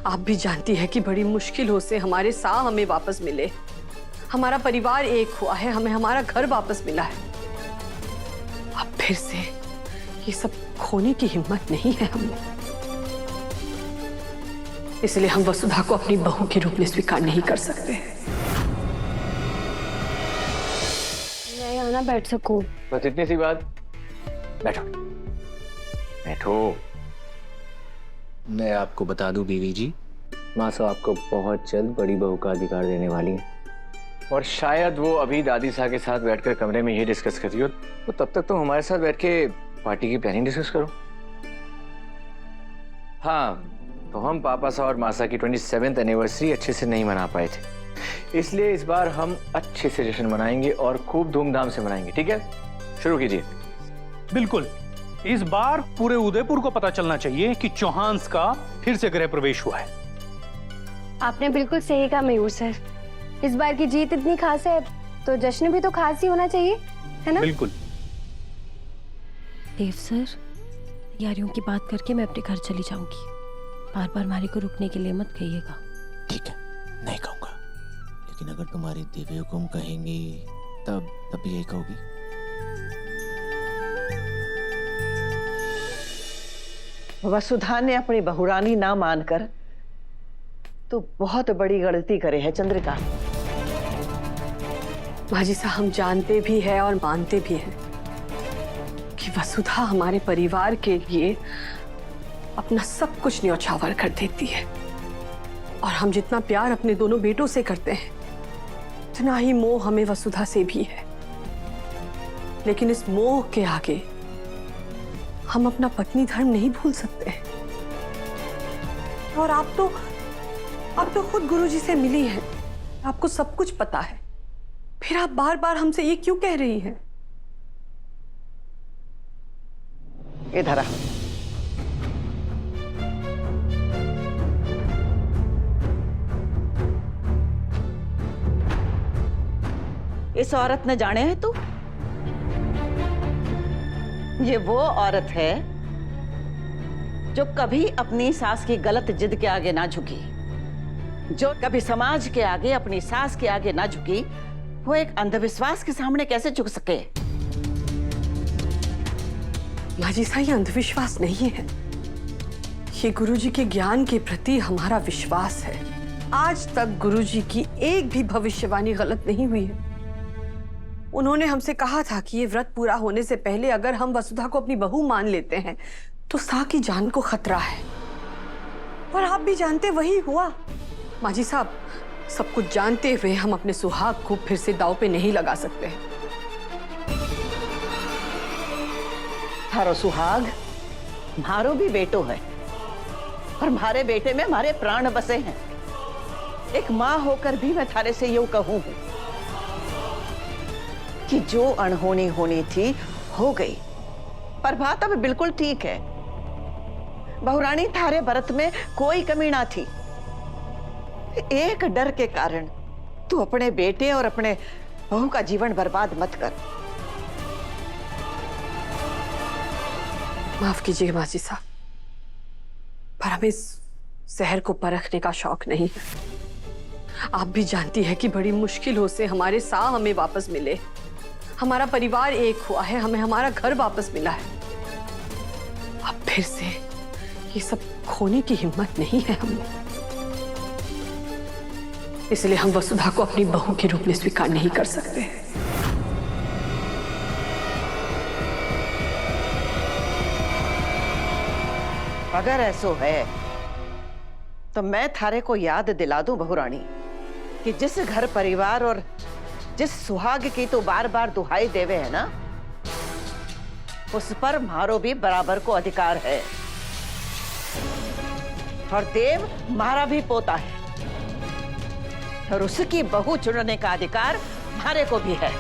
आप भी जानती है कि बड़ी मुश्किलों से हमारे साह हमें वापस मिले। हमारा परिवार एक हुआ है, हमें हमारा घर वापस मिला है। अब फिर से ये सब खोने की हिम्मत नहीं है हमें। इसलिए हम वसुधा को अपनी बहू के रूप में स्वीकार नहीं कर सकते। मैं यहाँ ना बैठ सकूं? बस इतनी सी बात। बैठो बैठो। मैं आपको बता दूं बीवी जी, माँ साहब आपको बहुत जल्द बड़ी बहू का अधिकार देने वाली है, और शायद वो अभी दादी साहब के साथ बैठकर कमरे में ये डिस्कस कर रही हो, तो तब तक तुम हमारे साथ बैठ के पार्टी की प्लानिंग डिस्कस करो। हाँ, तो हम पापा साहब और मासा की 27th एनिवर्सरी अच्छे से नहीं मना पाए थे, इसलिए इस बार हम अच्छे से जश्न मनाएंगे और खूब धूमधाम से मनाएंगे। ठीक है, शुरू कीजिए। बिल्कुल, इस बार पूरे उदयपुर को पता चलना चाहिए कि चौहान्स का फिर से गृह प्रवेश हुआ है। आपने बिल्कुल सही कहा मयूर सर। इस बार की जीत इतनी खास है तो जश्न भी तो खास ही होना चाहिए, है ना? बिल्कुल। देव सर, यारियों की बात करके मैं अपने घर चली जाऊंगी। बार बार मारी को रुकने के लिए मत कहिएगा। ठीक है, नहीं कहूंगा, लेकिन अगर तुम्हारी दिव्य हुकुम कहेंगी तब यही कहोगी। वसुधा ने अपनी बहुरानी ना मानकर तो बहुत बड़ी गलती करे है चंद्रिका। माजी साहब, हम जानते भी हैं और मानते भी हैं कि वसुधा हमारे परिवार के लिए अपना सब कुछ न्यौछावर कर देती है, और हम जितना प्यार अपने दोनों बेटों से करते हैं उतना ही मोह हमें वसुधा से भी है। लेकिन इस मोह के आगे हम अपना पत्नी धर्म नहीं भूल सकते। और आप तो खुद गुरुजी से मिली हैं, आपको सब कुछ पता है, फिर आप बार बार हमसे ये क्यों कह रही हैं? इधर आ। इस औरत ने जाने है तू? ये वो औरत है जो कभी अपनी सास की गलत जिद के आगे ना झुकी, जो कभी समाज के आगे अपनी सास के आगे ना झुकी, वो एक अंधविश्वास के सामने कैसे झुक सके? माजी साहब, ये अंधविश्वास नहीं है, ये गुरुजी के ज्ञान के प्रति हमारा विश्वास है। आज तक गुरुजी की एक भी भविष्यवाणी गलत नहीं हुई है। उन्होंने हमसे कहा था कि ये व्रत पूरा होने से पहले अगर हम वसुधा को अपनी बहू मान लेते हैं तो सा की जान को खतरा है, और आप भी जानते वही हुआ। माजी साहब, सब कुछ जानते हुए हम अपने सुहाग को फिर से दांव पे नहीं लगा सकते। थारो सुहाग मारो भी बेटो है, और मारे बेटे में मारे प्राण बसे हैं। एक माँ होकर भी मैं थारे से यूं कहूं कि जो अनहोनी होनी थी हो गई, पर बात अब बिल्कुल ठीक है। बहुरानी, थारे व्रत में कोई कमी ना थी। एक डर के कारण तू अपने बेटे और अपने बहू का जीवन बर्बाद मत कर। माफ कीजिए माजी साहब, पर हमें इस जहर को परखने का शौक नहीं है। आप भी जानती है कि बड़ी मुश्किलों से हमारे साह हमें वापस मिले। हमारा परिवार एक हुआ है, हमें हमारा घर वापस मिला है। अब फिर से ये सब खोने की हिम्मत नहीं है हमें। इसलिए हम वसुधा को अपनी बहू के रूप में स्वीकार नहीं कर सकते। अगर ऐसो है तो मैं थारे को याद दिला दूं बहुरानी कि जिस घर परिवार और जिस सुहाग की तो बार बार दुहाई देवे है ना, उस पर मारो भी बराबर को अधिकार है, और देव मारा भी पोता है, और उसकी बहू चुनने का अधिकार मारे को भी है।